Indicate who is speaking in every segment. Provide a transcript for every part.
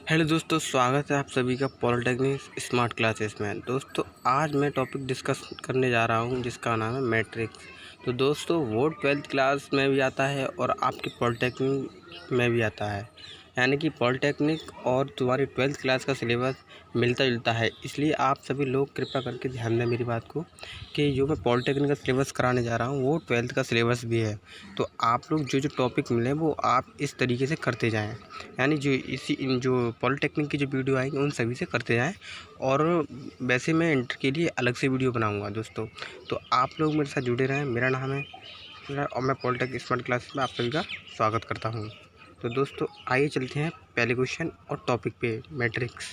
Speaker 1: Hello दोस्तों, स्वागत है आप सभी का पॉलिटेक्निक स्मार्ट क्लासेस में। दोस्तों, आज मैं टॉपिक डिस्कस करने जा रहा हूं जिसका नाम है मैट्रिक्स। तो दोस्तों, वो 12th क्लास में भी आता है और आपके पॉलिटेक्निक में भी आता है। यानी कि पॉलिटेक्निक और तुम्हारी 12th क्लास का सिलेबस मिलता जुलता है। इसलिए आप सभी लोग कृपया करके ध्यान दें मेरी बात को कि जो मैं पॉलिटेक्निक का सिलेबस कराने जा रहा हूँ वो 12th का सिलेबस भी है। तो आप लोग जो जो टॉपिक मिले वो आप इस तरीके से करते जाएँ, यानी जो पॉलिटेक्निक की जो वीडियो आएंगी उन सभी से करते जाएं। और वैसे मैं इंटर के लिए अलग से वीडियो बनाऊंगा दोस्तों, तो आप लोग मेरे साथ जुड़े रहें। मेरा नाम है और मैं पॉलिटेक्निक स्मार्ट क्लास में आप सभी का स्वागत करता हूं। तो दोस्तों, आइए चलते हैं पहले क्वेश्चन और टॉपिक पे, मैट्रिक्स।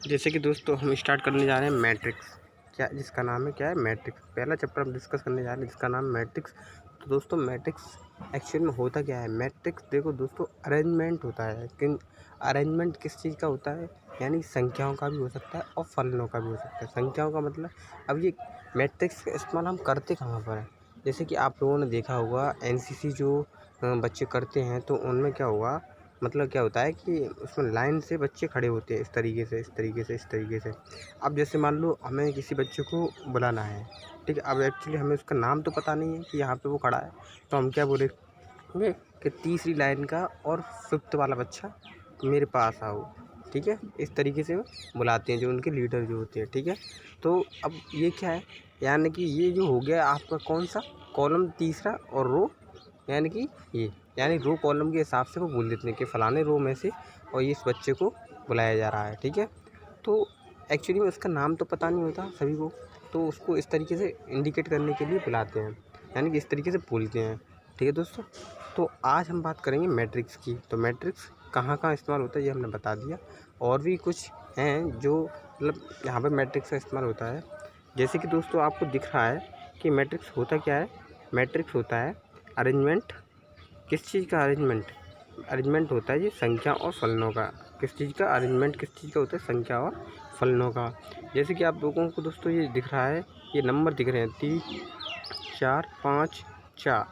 Speaker 1: जैसे कि दोस्तों हम स्टार्ट करने जा रहे हैं मैट्रिक्स, जिसका नाम है क्या है, मैट्रिक्स। पहला चैप्टर हम डिस्कस करने जा रहे हैं जिसका नाम मैट्रिक्स। तो दोस्तों, मैट्रिक्स एक्चुअल में होता क्या है? मैट्रिक्स देखो दोस्तों, अरेंजमेंट होता है। लेकिन अरेंजमेंट किस चीज़ का होता है? यानी संख्याओं का भी हो सकता है और फलनों का भी हो सकता है। संख्याओं का मतलब, अब ये मैट्रिक्स का इस्तेमाल हम करते कहाँ पर है? जैसे कि आप लोगों ने देखा होगा एनसीसी जो बच्चे करते हैं, तो उनमें क्या होगा, मतलब क्या होता है कि उसमें लाइन से बच्चे खड़े होते हैं, इस तरीके से इस तरीके से इस तरीके से। अब जैसे मान लो हमें किसी बच्चे को बुलाना है, ठीक है। अब एक्चुअली हमें उसका नाम तो पता नहीं है कि यहाँ पे वो खड़ा है, तो हम क्या बोलेंगे कि तीसरी लाइन का और 5th वाला बच्चा मेरे पास आओ, ठीक है। इस तरीके से बुलाते हैं जो उनके लीडर जो होते हैं, ठीक है। तो अब ये क्या है, यानी कि ये जो हो गया आपका कौन सा कॉलम, तीसरा, और रो, यानी कि ये, यानी रो कॉलम के हिसाब से वो बोल देते हैं कि फ़लाने रो में से और इस बच्चे को बुलाया जा रहा है, ठीक है। तो एक्चुअली में उसका नाम तो पता नहीं होता सभी को, तो उसको इस तरीके से इंडिकेट करने के लिए बुलाते हैं, यानी कि इस तरीके से बोलते हैं, ठीक है दोस्तों। तो आज हम बात करेंगे मैट्रिक्स की। तो मैट्रिक्स कहाँ कहाँ इस्तेमाल होता है ये हमने बता दिया। और भी कुछ हैं जो मतलब यहाँ पर मैट्रिक्स का इस्तेमाल होता है। जैसे कि दोस्तों आपको दिख रहा है कि मैट्रिक्स होता क्या है। मैट्रिक्स होता है अरेंजमेंट। किस चीज़ का अरेंजमेंट? अरेंजमेंट होता है ये संख्या और फलनों का। किस चीज़ का अरेंजमेंट, किस चीज़ का होता है? संख्या और फलनों का। जैसे कि आप लोगों को दोस्तों ये दिख रहा है, ये नंबर दिख रहे हैं 3 4 5 4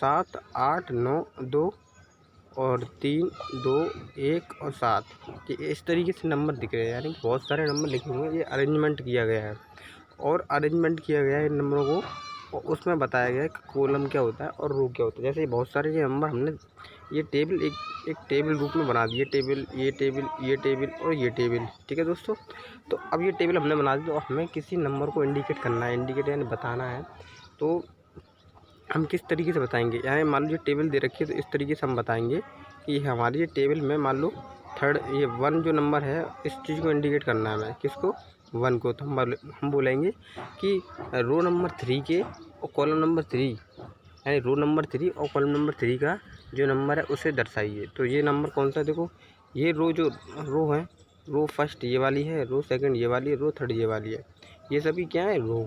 Speaker 1: 7 8 9 2 और 3 2 1 और 7, कि इस तरीके से नंबर दिख रहे हैं, यानी बहुत सारे नंबर लिखे हुए हैं। ये अरेंजमेंट किया गया है और अरेंजमेंट किया गया है इन नंबरों को, और उसमें बताया गया है कि कॉलम क्या होता है और रो क्या होता है। जैसे बहुत सारे ये नंबर हमने ये टेबल एक टेबल रूप में बना दिए, टेबल, ये टेबल, ये टेबल और ये टेबल, ठीक है दोस्तों। तो अब ये टेबल हमने बना दी और हमें किसी नंबर को इंडिकेट करना है, इंडिकेट यानी बताना है। तो हम किस तरीके से बताएंगे? यानी मान लो ये टेबल दे रखी है, तो इस तरीके से हम बताएंगे कि हमारी ये टेबल में मान लो थर्ड, ये 1 जो नंबर है, इस चीज़ को इंडिकेट करना है हमें, किसको? 1 को। तो हम बोलेंगे कि रो नंबर 3 के और कॉलम नंबर 3, यानी रो नंबर 3 और कॉलम नंबर 3 का जो नंबर है उसे दर्शाइए। तो ये नंबर कौन सा? देखो, ये रो जो रो है, रो फर्स्ट ये वाली है, रो सेकंड ये वाली है, रो थर्ड ये वाली है। ये सभी क्या है? रो।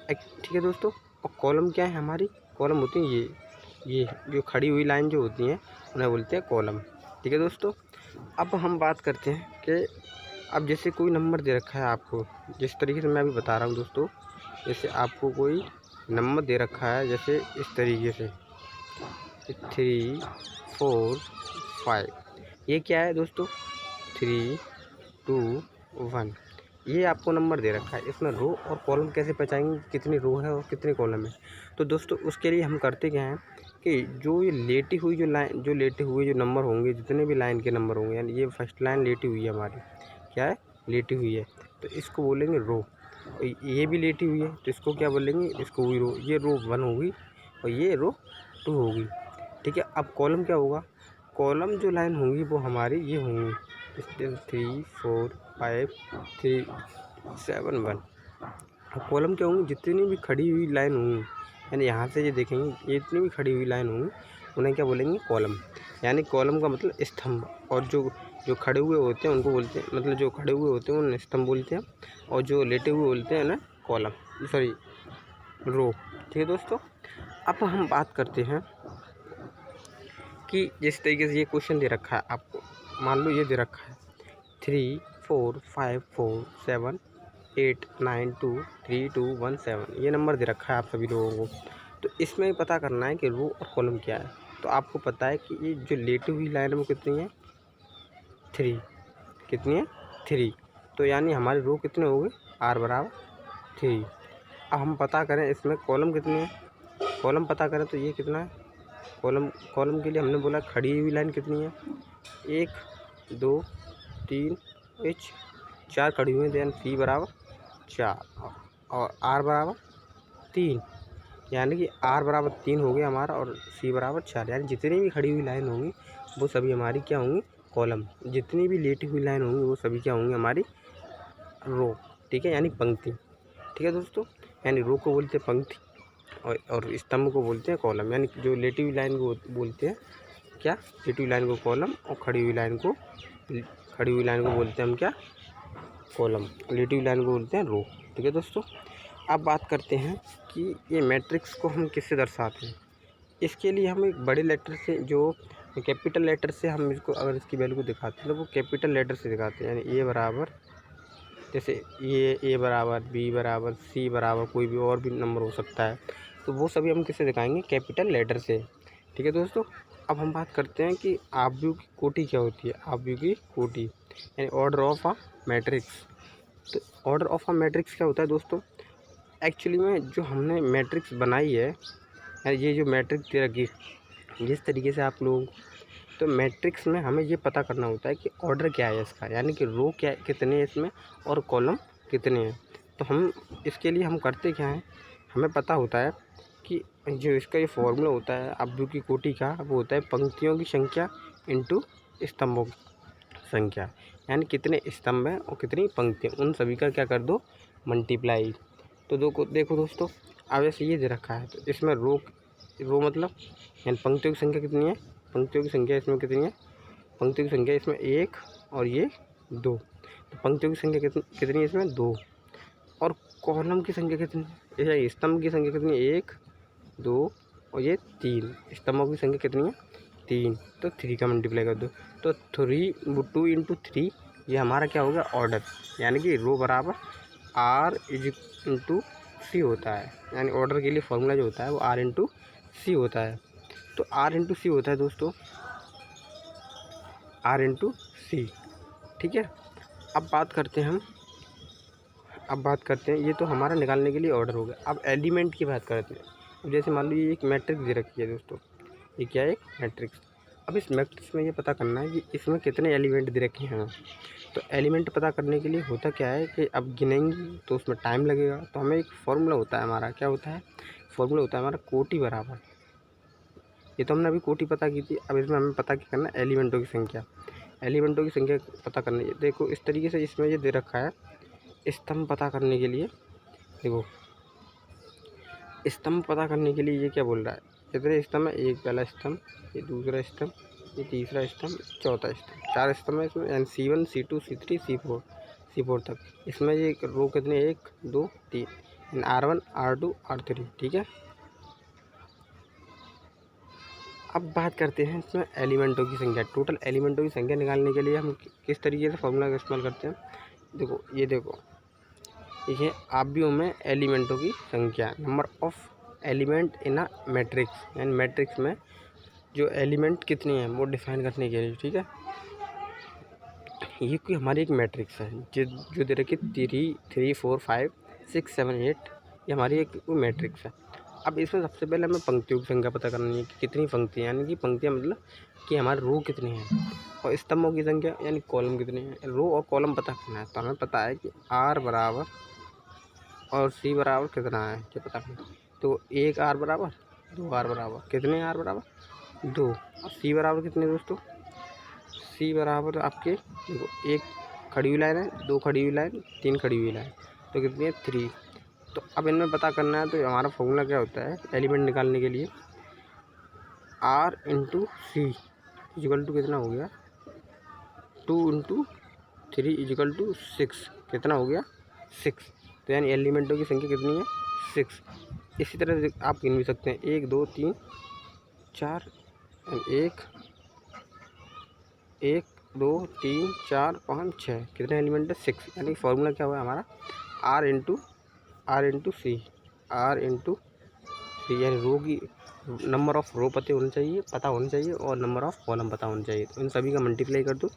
Speaker 1: ठीक है दोस्तों। और कॉलम क्या है हमारी? कॉलम होती हैं ये जो खड़ी हुई लाइन जो होती हैं उन्हें बोलते हैं कॉलम, ठीक है दोस्तों। अब हम बात करते हैं कि अब जैसे कोई नंबर दे रखा है आपको, जिस तरीके से मैं अभी बता रहा हूँ दोस्तों, जैसे आपको कोई नंबर दे रखा है, जैसे इस तरीके से 3 4 5, ये क्या है दोस्तों? 3 2 1, ये आपको नंबर दे रखा है। इसमें रो और कॉलम कैसे पहचानेंगे कितनी रो है और कितने कॉलम है? तो दोस्तों उसके लिए हम करते क्या हैं कि जो ये लेटी हुई जो लेटे हुए जो नंबर होंगे, जितने भी लाइन के नंबर होंगे, यानी ये फर्स्ट लाइन लेटी हुई है हमारी, क्या है? लेटी हुई है, तो इसको बोलेंगे रो। और ये भी लेटी हुई है, तो इसको क्या बोलेंगे? इसको भी रो। ये रो 1 होगी और ये रो 2 होगी, ठीक है। अब कॉलम क्या होगा? कॉलम जो लाइन होंगी वो हमारी ये होंगी 3 4 5 3 7 1। अब कॉलम क्या होंगी? जितनी भी खड़ी हुई लाइन होंगी, यानी यहाँ से ये देखेंगे, ये जितनी भी खड़ी हुई लाइन होंगी उन्हें क्या बोलेंगे? कॉलम। यानी कॉलम का मतलब स्तंभ, और जो जो खड़े हुए होते हैं उनको बोलते हैं, मतलब जो खड़े हुए होते हैं उन्हें स्तंभ बोलते हैं, और जो लेटे हुए बोलते हैं ना कॉलम, सॉरी रो, ठीक है दोस्तों। अब हम बात करते हैं कि जिस तरीके से ये क्वेश्चन दे रखा है आपको, मान लो ये दे रखा है 3 4 5 4 7 8 9 2 3 2 1 7, ये नंबर दे रखा है आप सभी लोगों को। तो इसमें पता करना है कि रो और कॉलम क्या है। तो आपको पता है कि ये जो लेटी हुई लाइन है वो कितनी है, 3, कितनी है 3। तो यानी हमारी रो कितने हो गए, r बराबर 3। अब हम पता करें इसमें कॉलम कितनी है, कॉलम पता करें तो ये कितना है, कॉलम के लिए हमने बोला खड़ी हुई लाइन कितनी है, 1 2 3 4 खड़ी हुई है, c बराबर 4 और r बराबर 3, यानी कि r बराबर 3 हो गया हमारा और c बराबर 4। यानी जितनी भी खड़ी हुई लाइन होंगी वो सभी हमारी क्या होंगी, कॉलम। जितनी भी लेटी हुई लाइन होंगी वो सभी क्या होंगी, हमारी रो। ठीक है, यानी पंक्ति। ठीक है दोस्तों, यानी रो को बोलते हैं पंक्ति और स्तंभ को बोलते हैं कॉलम। यानी जो लेटी हुई लाइन को बोलते हैं क्या, लेटी हुई लाइन को कॉलम, और खड़ी हुई लाइन को बोलते हैं हम क्या, कॉलम। लेटी हुई लाइन को बोलते हैं रो। ठीक है दोस्तों, अब बात करते हैं कि ये मैट्रिक्स को हम किससे दर्शाते हैं। इसके लिए हम एक बड़े लेटर से, जो कैपिटल लेटर से हम इसको, अगर इसकी वैल्यू को दिखाते हैं तो वो कैपिटल लेटर से दिखाते हैं। यानी ए बराबर, जैसे ये ए बराबर, बी बराबर, सी बराबर, कोई भी और भी नंबर हो सकता है, तो वो सभी हम किससे दिखाएंगे, कैपिटल लेटर से। ठीक है दोस्तों, अब हम बात करते हैं कि आव्यूह की कोटि क्या होती है। आव्यूह की कोटि यानी ऑर्डर ऑफ अ मैट्रिक्स। तो ऑर्डर ऑफ अ मैट्रिक्स क्या होता है दोस्तों, एक्चुअली में जो हमने मैट्रिक्स बनाई है, यानी ये जो मैट्रिक्स दे रखी, जिस तरीके से आप लोग, तो मैट्रिक्स में हमें ये पता करना होता है कि ऑर्डर क्या है इसका, यानी कि रो क्या कितने हैं इसमें और कॉलम कितने हैं। तो हम इसके लिए हम करते क्या हैं, हमें पता होता है कि जो इसका ये फॉर्मूला होता है आव्यूह की कोटि का, वो होता है पंक्तियों की संख्या इंटू स्तंभों की संख्या। यानी कितने स्तंभ हैं और कितनी पंक्तियाँ, उन सभी का क्या कर दो, मल्टीप्लाई। तो देखो दोस्तों, अब ऐसे ये दे रखा है, तो इसमें रो मतलब यानी पंक्तियों की संख्या कितनी है, पंक्तियों की संख्या इसमें कितनी है, पंक्तियों की संख्या इसमें 1 और ये 2। तो पंक्तियों की संख्या कितनी है इसमें 2, और कॉलम की संख्या कितनी है, स्तंभ की संख्या कितनी है 1 2 और ये 3। स्तंभों की संख्या कितनी है 3, तो 3 का मल्टीप्लाई कर दो। तो 2 इंटू 3 ये हमारा क्या हो गया, ऑर्डर। यानी कि रो बराबर r इंटू सी होता है। यानी ऑर्डर के लिए फॉर्मूला जो होता है वो r इंटू सी होता है। तो r इंटू सी होता है दोस्तों, r इंटू सी। ठीक है, अब बात करते हैं ये तो हमारा निकालने के लिए ऑर्डर हो गया। अब एलिमेंट की बात करते हैं। जैसे मान लो ये एक मैट्रिक्स दे रखी है दोस्तों, ये क्या है, एक मैट्रिक्स। अब इस मैट्रिक्स में ये पता करना है कि इसमें कितने एलिमेंट दे रखे हैं। तो एलिमेंट पता करने के लिए होता क्या है कि अब गिनेंगे तो उसमें टाइम लगेगा। तो हमें एक फॉर्मूला होता है हमारा, क्या होता है, फॉर्मूला होता है हमारा कोटि बराबर, ये तो हमने अभी कोटि पता की थी। अब इसमें हमें पता क्या करना है, एलिमेंटों की संख्या। एलिमेंटों की संख्या पता करनी है। देखो इस तरीके से इसमें ये दे रखा है, स्तंभ पता करने के लिए। देखो स्तंभ पता करने के लिए ये क्या बोल रहा है, कितने स्तंभ है, एक पहला स्तंभ, ये दूसरा स्तंभ, ये तीसरा स्तंभ, चौथा स्तंभ, 4 स्तंभ है इसमें। यानी C1 C2 C3 C4 तक। इसमें ये रो कितने, 1 2 3, R1 R2 R3। ठीक है, अब बात करते हैं इसमें एलिमेंटों की संख्या। टोटल एलिमेंटों की संख्या निकालने के लिए हम किस तरीके से फॉर्मूला का इस्तेमाल करते हैं। देखो ये आव्यूह में एलिमेंटों की संख्या, number of element in a matrix. यानी मैट्रिक्स में जो एलिमेंट कितने हैं वो डिफाइन करने के लिए। ठीक है, ये कोई हमारी एक मैट्रिक्स है जो दे रखी 3 4 5 6 7 8, ये हमारी एक मैट्रिक्स है। अब इसमें सबसे पहले हमें पंक्तियों की संख्या पता करनी है कि कितनी पंक्तियाँ, यानी कि पंक्तियाँ मतलब कि हमारे रो कितने हैं, और स्तंभों की संख्या यानी कॉलम कितने हैं। रो और कॉलम पता करना है, तो हमें पता है कि R बराबर और C बराबर कितना है, क्या पता करना। तो 1 R बराबर 2 R बराबर, कितने R बराबर 2, और C बराबर कितने दोस्तों, C बराबर आपके देखो, 1 खड़ी हुई लाइन है, 2 खड़ी हुई लाइन, 3 खड़ी हुई लाइन, तो कितनी है 3। तो अब इनमें पता करना है, तो हमारा फॉर्मूला क्या होता है एलिमेंट निकालने के लिए, R into C is equal to कितना हो गया, 2 इंटू 3 इजिकल टू 6, कितना हो गया 6। तो यानी एलिमेंटों की संख्या कितनी है 6। इसी तरह से आप गिन भी सकते हैं 1 2 3 4, 1 2 3 4 5 6, कितने एलिमेंट है 6। यानी फॉर्मूला क्या हुआ हमारा, R इंटू सी, R इंटू यानी रो की नंबर ऑफ़ रो पता होना चाहिए और नंबर ऑफ़ कॉलम पता होना चाहिए। तो इन सभी का मल्टीप्लाई कर दो,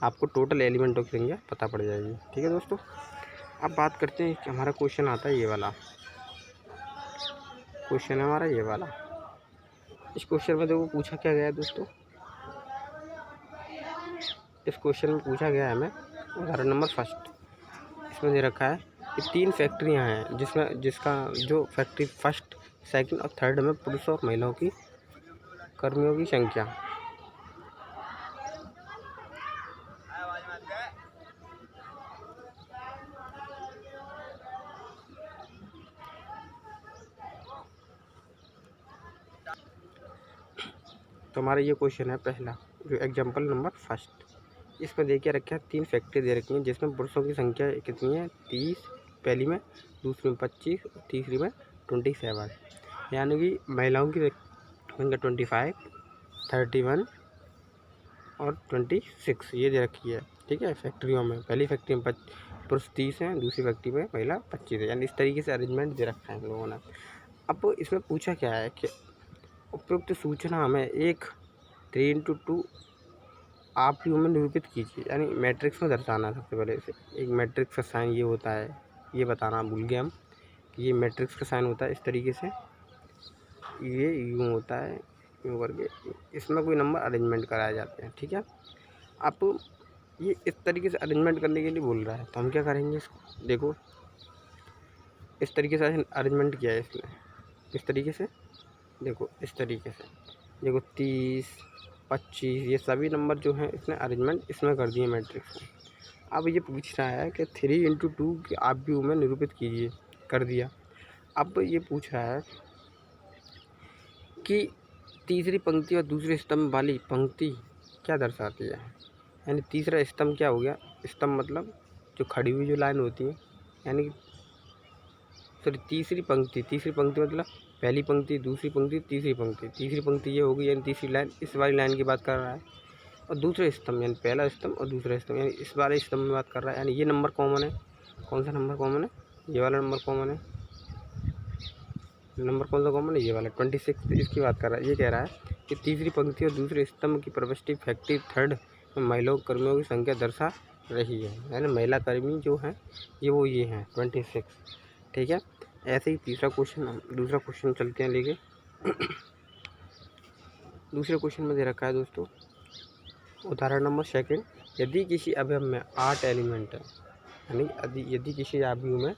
Speaker 1: आपको टोटल एलिमेंटों की संख्या पता पड़ जाएगी। ठीक है दोस्तों, अब बात करते हैं कि हमारा क्वेश्चन आता है ये वाला क्वेश्चन है हमारा ये वाला। इस क्वेश्चन में देखो पूछा क्या गया है दोस्तों, इस क्वेश्चन में पूछा गया है हमें उदाहरण नंबर फर्स्ट। इसमें दे रखा है कि 3 फैक्ट्रियाँ हैं जिसका जो फैक्ट्री फर्स्ट, सेकंड और थर्ड में पुरुषों और महिलाओं की कर्मियों की संख्या। तो हमारा ये क्वेश्चन है पहला, जो एग्जाम्पल नंबर फर्स्ट। इसमें देखिए रखा है 3 फैक्ट्री दे रखी हैं जिसमें पुरुषों की संख्या कितनी है 30, पहली में, दूसरी में 25 और तीसरी में 27। यानी कि महिलाओं की संख्या 25, 31 और 26 ये दे रखी है। ठीक है, फैक्ट्रियों में पहली फैक्ट्री में पुरुष 30 हैं, दूसरी फैक्ट्री में महिला 25 है। यानी इस तरीके से अरेंजमेंट दे रखा है हम लोगों ने। अब इसमें पूछा क्या है कि उपयुक्त सूचना हमें एक 3x2 आप व्यू में निरूपित कीजिए, यानी मैट्रिक्स में दर्शाना। सबसे पहले से एक मैट्रिक्स का साइन ये होता है, ये बताना भूल गए हम कि ये मैट्रिक्स का साइन होता है इस तरीके से, ये यूँ होता है यूँ करके, इसमें कोई नंबर अरेंजमेंट कराए जाते हैं। ठीक है, अब ये इस तरीके से अरेंजमेंट करने के लिए बोल रहा है, तो हम क्या करेंगे इसको, देखो इस तरीके से अरेंजमेंट किया है इसने, इस तरीके से देखो, इस तरीके से देखो 30, 25 ये सभी नंबर जो हैं इसने अरेंजमेंट इसमें कर दिए मैट्रिक्स में। अब ये पूछ रहा है कि 3x2 की आप व्यू में निरूपित कीजिए, कर दिया। अब ये पूछ रहा है कि तीसरी पंक्ति और दूसरे स्तंभ वाली पंक्ति क्या दर्शाती है। यानी तीसरा स्तंभ क्या हो गया, स्तंभ मतलब जो खड़ी हुई जो लाइन होती है, यानी सॉरी तीसरी पंक्ति मतलब पहली पंक्ति, दूसरी पंक्ति, तीसरी पंक्ति ये होगी, यानी तीसरी लाइन इस वाली लाइन की बात कर रहा है। और दूसरे स्तंभ यानी पहला स्तंभ और दूसरा स्तंभ यानी इस वाले स्तंभ में बात कर रहा है। यानी ये नंबर कॉमन है, कौन सा नंबर कॉमन है, ये वाला नंबर कॉमन है। नंबर कौन सा कॉमन है, ये वाला 26 इसकी बात कर रहा है। ये कह रहा है कि तीसरी पंक्ति और दूसरे स्तंभ की प्रविष्टि फैक्ट्री थर्ड में महिला कर्मियों की संख्या दर्शा रही है। यानी महिला कर्मी जो हैं ये हैं 26। ठीक है, ऐसे ही तीसरा क्वेश्चन, दूसरा क्वेश्चन चलते हैं लेके। दूसरे क्वेश्चन में दे रखा है दोस्तों उदाहरण नंबर सेकंड, यदि किसी अवयव में 8 एलिमेंट है, यानी यदि किसी अवयव में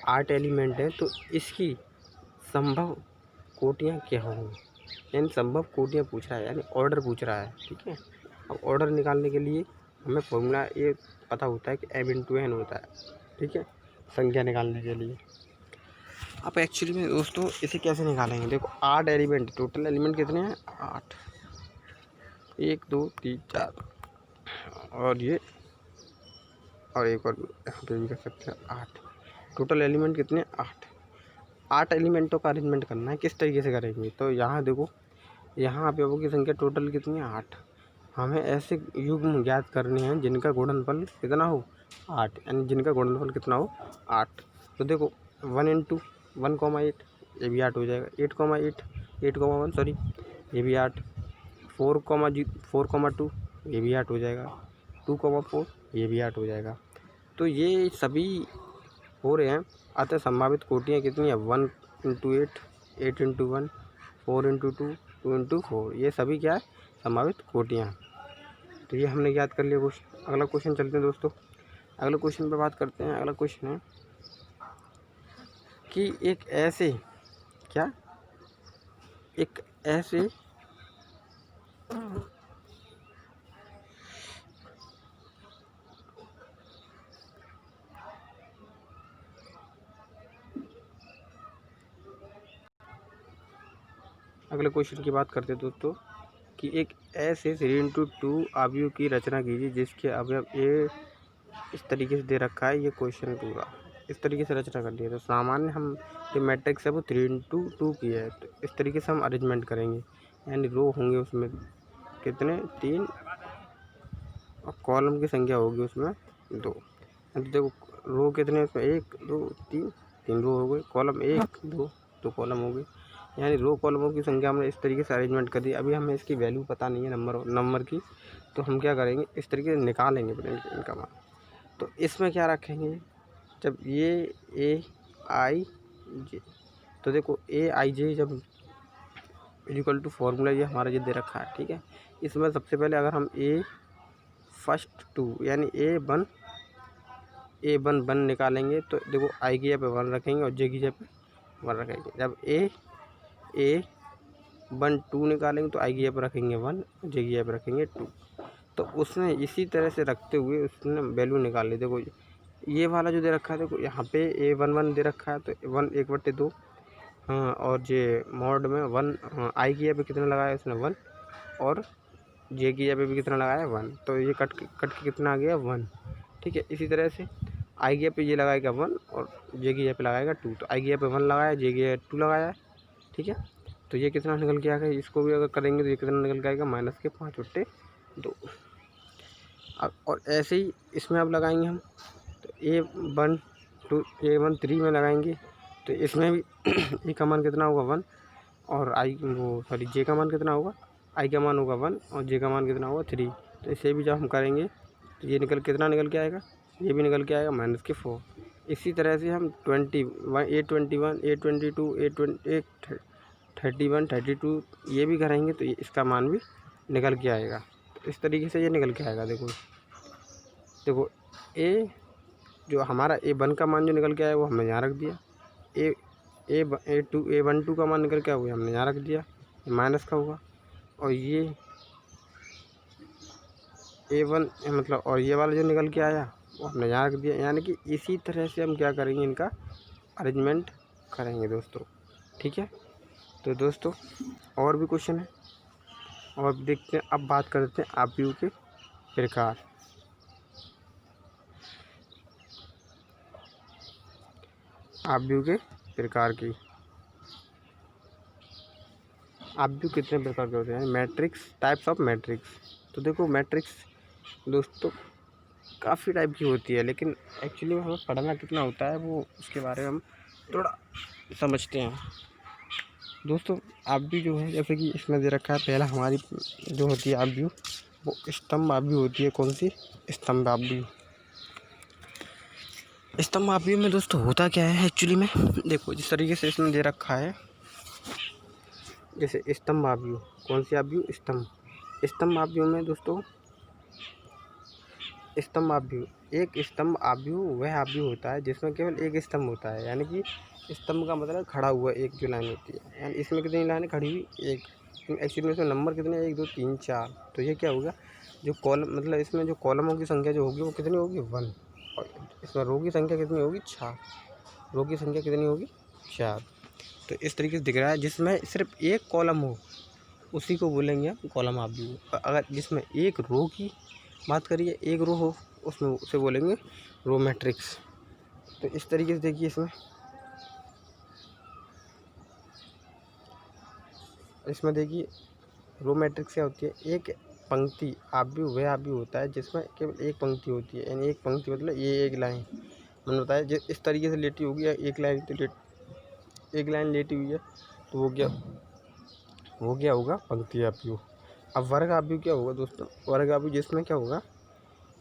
Speaker 1: 8 एलिमेंट है तो इसकी संभव कोटियाँ क्या होंगी। यानी संभव कोटियाँ पूछ रहा है, यानी ऑर्डर पूछ रहा है। ठीक है, अब ऑर्डर निकालने के लिए हमें फॉर्मूला ये पता होता है कि m×n होता है। ठीक है, संख्या निकालने के लिए। अब एक्चुअली में दोस्तों इसे कैसे निकालेंगे, देखो 8 एलिमेंट, टोटल एलिमेंट कितने हैं 8, 1 2 3 4 और ये और एक और यहाँ पे भी कर सकते हैं 8। टोटल एलिमेंट कितने 8 एलिमेंटों का अरेंजमेंट करना है। किस तरीके से करेंगे, तो यहाँ देखो यहाँ अवयवों की संख्या टोटल कितनी है 8। हमें ऐसे युग्म ज्ञात करने हैं जिनका गुणनफल कितना हो 8, यानी जिनका गुणनफल कितना हो 8। तो देखो 1 × 1, 8 ये भी 8 हो जाएगा, 8, 8, 1 सॉरी ये भी 8, 4, 2 ये भी 8 हो जाएगा, 2, 4 ये भी 8 हो जाएगा। तो ये सभी हो रहे हैं। अतः संभावित कोटियाँ कितनी है 1 × 8, 8 × 1, 4 × 2, 2 × 4 ये सभी क्या है संभावित कोटियाँ। तो ये हमने याद कर लिया क्वेश्चन। अगला क्वेश्चन चलते हैं दोस्तों, अगले क्वेश्चन पे बात करते हैं। अगला क्वेश्चन है कि एक ऐसे अगले क्वेश्चन की बात करते हैं दोस्तों कि एक ऐसे 3×2 अवयव की रचना कीजिए जिसके अवयव ए इस तरीके से दे रखा है। ये क्वेश्चन पूरा इस तरीके से रचना कर दिया। तो सामान्य हम जो मैट्रिक्स है वो 3×2 की है, तो इस तरीके से हम अरेंजमेंट करेंगे। यानी रो होंगे उसमें कितने 3 और कॉलम की संख्या होगी उसमें 2। तो देखो रो कितने उसमें 1 2 3 रो हो गए, कॉलम 1 2 कॉलम हो गए। यानी रो कॉलमों की संख्या हमने इस तरीके से अरेंजमेंट कर दी। अभी हमें इसकी वैल्यू पता नहीं है नंबर की, तो हम क्या करेंगे, इस तरीके से निकालेंगे इनका मान। तो इसमें क्या रखेंगे, जब ये ए आई जे, तो देखो ए आई जे जब इक्वल टू फॉर्मूला ये हमारा ये दे रखा है, ठीक है। इसमें सबसे पहले अगर हम ए फर्स्ट टू यानी ए वन निकालेंगे, तो देखो आई की जगह पे 1 रखेंगे और जे की जगह पे 1 रखेंगे। जब ए 1 2 निकालेंगे तो आई की जगह पे रखेंगे 1, जे की जगह पे रखेंगे 2। तो उसने इसी तरह से रखते हुए उसने वैल्यू निकाल ली। देखो ये वाला जो दे रखा है, देखो यहाँ पे A11 दे रखा है, तो 1/2। हाँ, और जे मॉड में 1, हाँ, आई की जगह पे कितना लगाया उसने 1, और जे की जगह पे भी कितना लगाया 1, तो ये कट के कितना आ गया 1, ठीक है। इसी तरह से आई की जगह पे ये लगाएगा 1 और जे की जगह पे लगाएगा 2, तो आई की जगह पे 1 लगाया, जे की जगह 2 लगाया, ठीक है। तो ये कितना निकल के आएगा, इसको भी अगर करेंगे तो ये कितना निकल के आएगा, -5/2। और ऐसे ही इसमें अब लगाएंगे हम, तो A1 3 में लगाएंगे, तो इसमें भी ए का मान कितना होगा 1, और जे का मान कितना होगा, आई का मान होगा 1 और जे का मान कितना होगा 3। तो इसे भी जब हम करेंगे तो ये कितना निकल के आएगा, ये भी निकल के आएगा -4। इसी तरह से हम A21 A22 A31 32 ये भी करेंगे, तो इसका मान भी निकल के आएगा। तो इस तरीके से ये निकल के आएगा। देखो ए जो हमारा A1 का मान जो निकल के आया वो हमने यहाँ रख दिया, A12 का मान निकल के आया वो हमने यहाँ रख दिया, ये माइनस का होगा। और ये A1 मतलब, और ये वाला जो निकल के आया वो हमने यहाँ रख दिया। यानी कि इसी तरह से हम क्या करेंगे, इनका अरेंजमेंट करेंगे दोस्तों, ठीक है। तो दोस्तों और भी क्वेश्चन है और देखते हैं। अब बात करते हैं आव्यूह के प्रकार। आव्यूह के प्रकार की, आव्यूह कितने प्रकार के होते हैं, मैट्रिक्स, टाइप्स ऑफ मैट्रिक्स। तो देखो मैट्रिक्स दोस्तों काफ़ी टाइप की होती है, लेकिन एक्चुअली में हमें पढ़ना कितना होता है वो उसके बारे में हम थोड़ा समझते हैं दोस्तों। आव्यूह जो है, जैसे कि इसमें दे रखा है, पहला हमारी जो होती है आव्यूह वो स्तंभ आव्यूह होती है। कौन सी, स्तंभ आव्यूह। स्तंभ आव्यूह में दोस्तों होता क्या है एक्चुअली में, देखो जिस तरीके से इसमें दे रखा है, जैसे स्तंभ आव्यूह, कौन सी आव्यूह, स्तंभ आव्यूह में दोस्तों, स्तंभ आव्यूह, एक स्तंभ आव्यूह वह आव्यूह होता है जिसमें केवल एक स्तंभ होता है। यानी कि स्तंभ का मतलब खड़ा हुआ एक जो लाइन होती है, यानी इसमें कितनी लाइनें खड़ी हुई, एक। एक्चुअली में इसमें नंबर कितने, 1 2 3 4। तो ये क्या होगा, जो कॉलम मतलब इसमें जो कॉलमों की संख्या जो होगी वो कितनी होगी 1, और इसमें रो की संख्या कितनी होगी 4, रो की संख्या कितनी होगी 4। तो इस तरीके से दिख रहा है, जिसमें सिर्फ एक कॉलम हो उसी को बोलेंगे हम कॉलम आव्यूह। अगर जिसमें एक रो की बात करिए, एक रो हो, उसमें उसे बोलेंगे रो मैट्रिक्स। तो इस तरीके से देखिए, इसमें देखिए रो मैट्रिक्स क्या होती है, एक पंक्ति आव्यूह वह आव्यूह होता है जिसमें केवल एक पंक्ति होती है। यानी एक पंक्ति मतलब ये एक लाइन मैंने बताया, जो इस तरीके से लेटी होगी, एक लाइन तो एक लाइन लेटी हुई है, तो वो क्या होगा, पंक्ति आव्यूह। अब वर्ग आव्यूह क्या होगा दोस्तों, वर्ग आव्यूह जिसमें क्या होगा,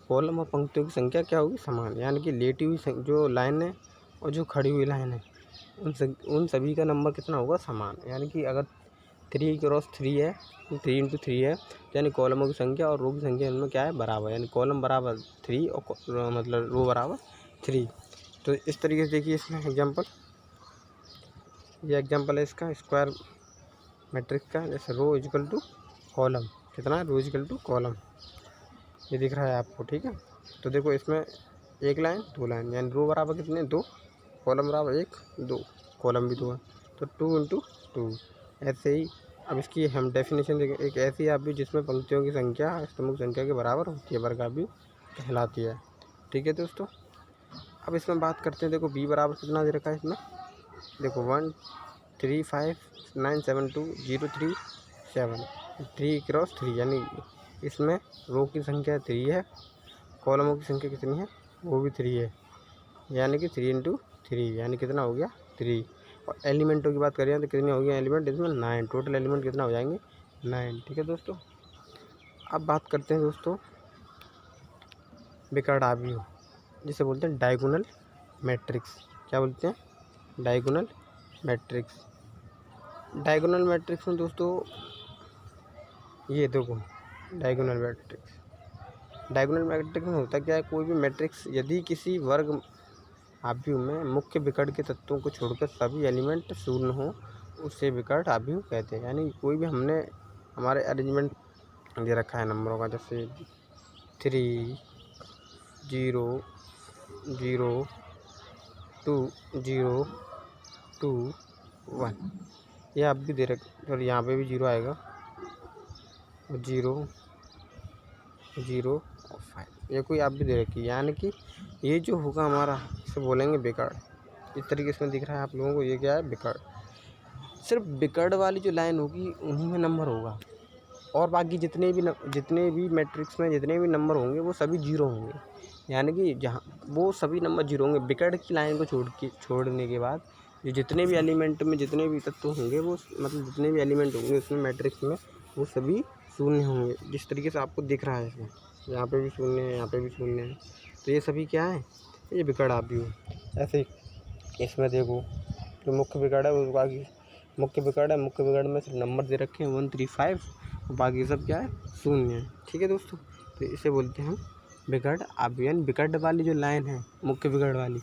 Speaker 1: कॉलम और पंक्तियों की संख्या क्या होगी, समान। यानी कि लेटी हुई जो लाइन है और जो खड़ी हुई लाइन है उन सभी का नंबर कितना होगा, समान। यानी कि अगर 3x3 है, 3 × 3 है, यानी कॉलमों की संख्या और रो की संख्या इनमें क्या है, बराबर। यानी कॉलम बराबर 3 और मतलब रो बराबर 3। तो इस तरीके से देखिए इसमें एग्जांपल, ये एग्जांपल है इसका स्क्वायर मैट्रिक्स का। जैसे रो इक्वल टू कॉलम, कितना, रो इक्वल टू कॉलम, ये दिख रहा है आपको, ठीक है। तो देखो इसमें एक लाइन 2 लाइन, यानी रो बराबर कितने, 2, कॉलम बराबर 1 2, कॉलम भी 2 है, तो 2 × 2। ऐसे ही अब इसकी हम डेफिनेशन देखें, एक ऐसी आव्यूह जिसमें पंक्तियों की संख्या स्तंभों की संख्या के बराबर होती है, वर्ग आव्यूह कहलाती है, ठीक है दोस्तों। अब इसमें बात करते हैं, देखो बी बराबर कितना दे रखा है इसमें, देखो 1 3 5 9 7 2 0 3 7, 3x3, यानी इसमें रो की संख्या 3 है, कॉलमों की संख्या कितनी है, वो भी 3 है, यानी कि 3 × 3, यानी कितना हो गया 3। और एलिमेंटों की बात करें तो कितने हो गए एलिमेंट इसमें 9। टोटल एलिमेंट कितना हो जाएंगे 9। ठीक है दोस्तों। अब बात करते हैं दोस्तों विकर्ण आव्यूह, जिसे बोलते हैं डायगोनल मैट्रिक्स। क्या बोलते हैं डायगोनल मैट्रिक्स। डायगोनल मैट्रिक्स में दोस्तों ये देखो डायगोनल मैट्रिक्स में होता क्या है, कोई भी मैट्रिक्स यदि किसी वर्ग आव्यूह में मुख्य विकर्ण के तत्वों को छोड़कर सभी एलिमेंट शून्य हो उसे विकर्ण आव्यूह कहते हैं। यानी कोई भी हमने हमारे अरेंजमेंट दे रखा है नंबरों का, जैसे 3 0 0 2 0 2 1, ये आप भी दे रखे और यहाँ पे भी 0 आएगा, 0 0 और 5, ये कोई आप भी दे रखी है। यानी कि ये जो होगा हमारा इसे बोलेंगे विकर्ण। इस तरीके से दिख रहा है आप लोगों को, ये क्या है विकर्ण। सिर्फ विकर्ण वाली जो लाइन होगी उन्हीं में नंबर होगा, और बाकी जितने भी मैट्रिक्स में जितने भी नंबर होंगे वो सभी 0 होंगे। यानी कि जहाँ वो सभी नंबर 0 होंगे। विकर्ण की लाइन को छोड़ने के बाद जो जितने भी एलिमेंट में जितने भी तत्व होंगे वो मतलब जितने भी एलिमेंट होंगे उसमें मैट्रिक्स में वो सभी शून्य होंगे। जिस तरीके से आपको दिख रहा है इसमें, यहाँ पे भी शून्य है, यहाँ पे भी शून्य है, तो ये सभी क्या है, ये विकर्ण आव्यूह। ऐसे इसमें देखो जो मुख्य विकर्ण है वो बाकी मुख्य विकर्ण है, मुख्य विकर्ण में सिर्फ नंबर दे रखे हैं 1 3 5, और बाकी सब क्या है शून्य है। ठीक है दोस्तों, तो इसे बोलते हैं विकर्ण आव्यूह। विकर्ण वाली जो लाइन है मुख्य विकर्ण वाली,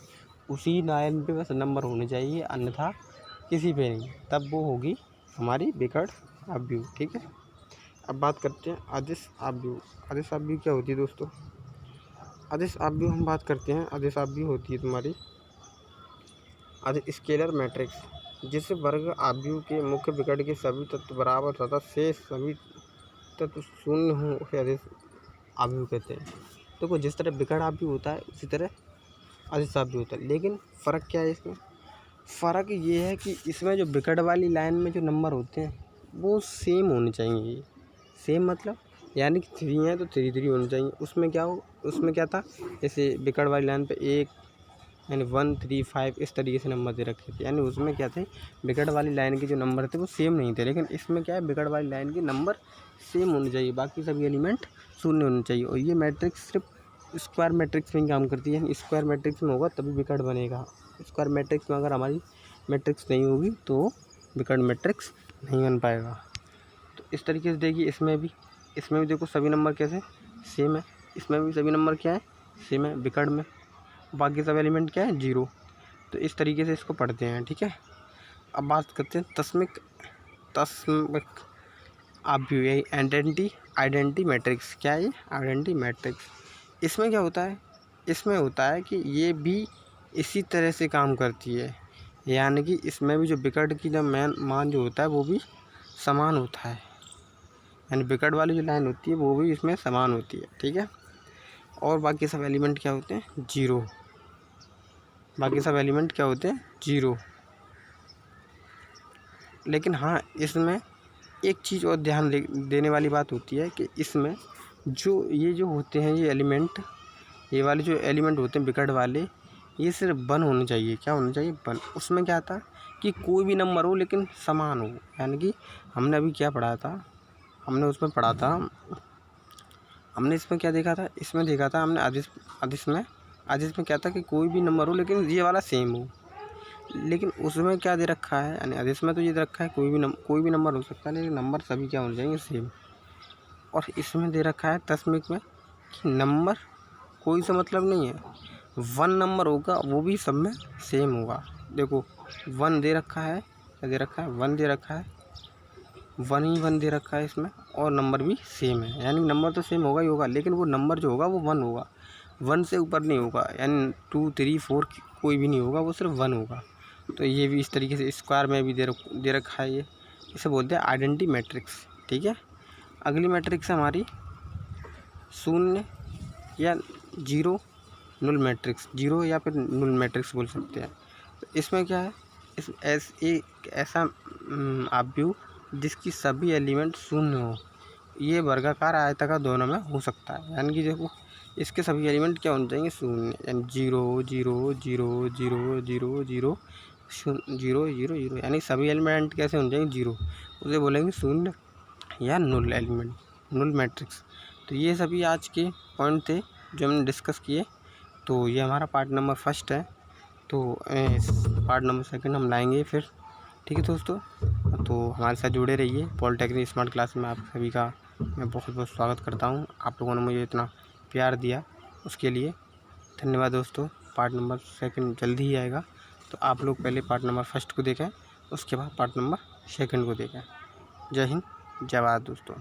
Speaker 1: उसी लाइन पे बस नंबर होने चाहिए, अन्यथा किसी पे नहीं, तब वो होगी हमारी विकर्ण आव्यूह। ठीक है। अब बात करते हैं अदिश आव्यूह। अदिश आव्यूह क्या होती है दोस्तों, अदिश आव्यूह हम बात करते हैं। अदिश आव्यूह होती है तुम्हारी स्केलर मैट्रिक्स, जिस वर्ग आव्यूह के मुख्य विकर्ण के सभी तत्व बराबर तथा शेष सभी तत्व शून्य हों उसे अदिश आव्यूह कहते हैं। देखो जिस तरह विकर्ण आव्यूह होता है उसी तरह अदिश आव्यूह होता है, लेकिन फ़र्क क्या है इसमें, फ़र्क ये है कि इसमें जो विकर्ण वाली लाइन में जो नंबर होते हैं वो सेम होने चाहिए। सेम मतलब यानी कि 3 है तो 3 3 होने चाहिए। उसमें क्या था, जैसे विकर्ण वाली लाइन पे 1 यानी 1 3 5 इस तरीके से नंबर दे रखे थे, यानी उसमें क्या थे विकर्ण वाली लाइन के जो नंबर थे वो सेम नहीं थे। लेकिन इसमें क्या है, विकर्ण वाली लाइन के नंबर सेम होने चाहिए, बाकी सभी एलिमेंट शून्य होने चाहिए। और ये मैट्रिक्स सिर्फ स्क्वायर मैट्रिक्स में ही काम करती है। स्क्वायर मैट्रिक्स में होगा तभी विकर्ण बनेगा। स्क्वायर मैट्रिक्स में अगर हमारी मैट्रिक्स नहीं होगी तो विकर्ण मैट्रिक्स नहीं बन पाएगा। तो इस तरीके से देखिए इसमें भी देखो सभी नंबर कैसे सेम है, इसमें भी सभी नंबर क्या है सेम है विकर्ण में, बाकी सब एलिमेंट क्या है 0। तो इस तरीके से इसको पढ़ते हैं। ठीक है। अब बात करते हैं तस्मिक आव्यूह, यही आइडेंटिटी मैट्रिक्स। क्या है ये आइडेंटिटी मैट्रिक्स। इसमें क्या होता है, इसमें होता है कि ये भी इसी तरह से काम करती है, यानी कि इसमें भी जो विकर्ण की जो मान जो होता है वो भी समान होता है, यानी विकर्ण वाली जो लाइन होती है वो भी इसमें समान होती है। ठीक है। और बाकी सब एलिमेंट क्या होते हैं 0, बाकी सब एलिमेंट क्या होते हैं 0। लेकिन हाँ इसमें एक चीज़ और ध्यान देने वाली बात होती है कि इसमें जो होते हैं ये एलिमेंट, ये वाले जो एलिमेंट होते हैं विकर्ण वाले, ये सिर्फ 1 होने चाहिए। क्या होना चाहिए 1। उसमें क्या था कि कोई भी नंबर हो लेकिन समान हो, यानी कि हमने अभी क्या पढ़ा था, हमने उसमें पढ़ा था, हमने इसमें क्या देखा था, इसमें देखा था हमने आदिश में क्या था कि कोई भी नंबर हो लेकिन ये वाला सेम हो। लेकिन उसमें क्या दे रखा है, यानी आदेश में तो ये दे रखा है कोई भी नंबर हो सकता है, लेकिन नंबर सभी क्या होने चाहिए सेम। और इसमें दे रखा है तस्मिक में कि नंबर कोई सा मतलब नहीं है, 1 नंबर होगा वो भी सब में सेम होगा। देखो 1 दे रखा है, क्या दे रखा है 1 दे रखा है, 1 दे रखा है इसमें, और नंबर भी सेम है, यानी नंबर तो सेम होगा ही होगा, लेकिन वो नंबर जो होगा वो 1 होगा, 1 से ऊपर नहीं होगा, यानी 2 3 4 कोई भी नहीं होगा, वो सिर्फ 1 होगा। तो ये भी इस तरीके से स्क्वायर में भी दे रखा है ये, इसे बोलते हैं आइडेंटिटी मैट्रिक्स। ठीक है। अगली मैट्रिक्स है हमारी 0 या 0 null मैट्रिक्स, 0 या फिर null मैट्रिक्स बोल सकते हैं। तो इसमें क्या है, एक ऐसा आव्यूह जिसकी सभी एलिमेंट शून्य हो, ये वर्गाकार आयताकार दोनों में हो सकता है। यानी कि देखो इसके सभी एलिमेंट क्या होने चाहिए शून्य, यानी 0 0 0 0 0 0 0 जीरो जीरो जीरो, यानी सभी एलिमेंट कैसे हो जाएंगे जीरो, उसे बोलेंगे शून्य या null एलिमेंट, null मैट्रिक्स। तो ये सभी आज के पॉइंट थे जो हमने डिस्कस किए। तो ये हमारा पार्ट नंबर फर्स्ट है। तो पार्ट नंबर सेकंड हम लाएंगे फिर। ठीक है दोस्तों, तो हमारे साथ जुड़े रहिए। पॉलिटेक्निक स्मार्ट क्लास में आप सभी का मैं बहुत बहुत स्वागत करता हूँ। आप लोगों ने मुझे इतना प्यार दिया उसके लिए धन्यवाद दोस्तों। पार्ट नंबर सेकंड जल्दी ही आएगा, तो आप लोग पहले पार्ट नंबर फर्स्ट को देखें, उसके बाद पार्ट नंबर सेकंड को देखें। जय हिंद, जय भारत दोस्तों।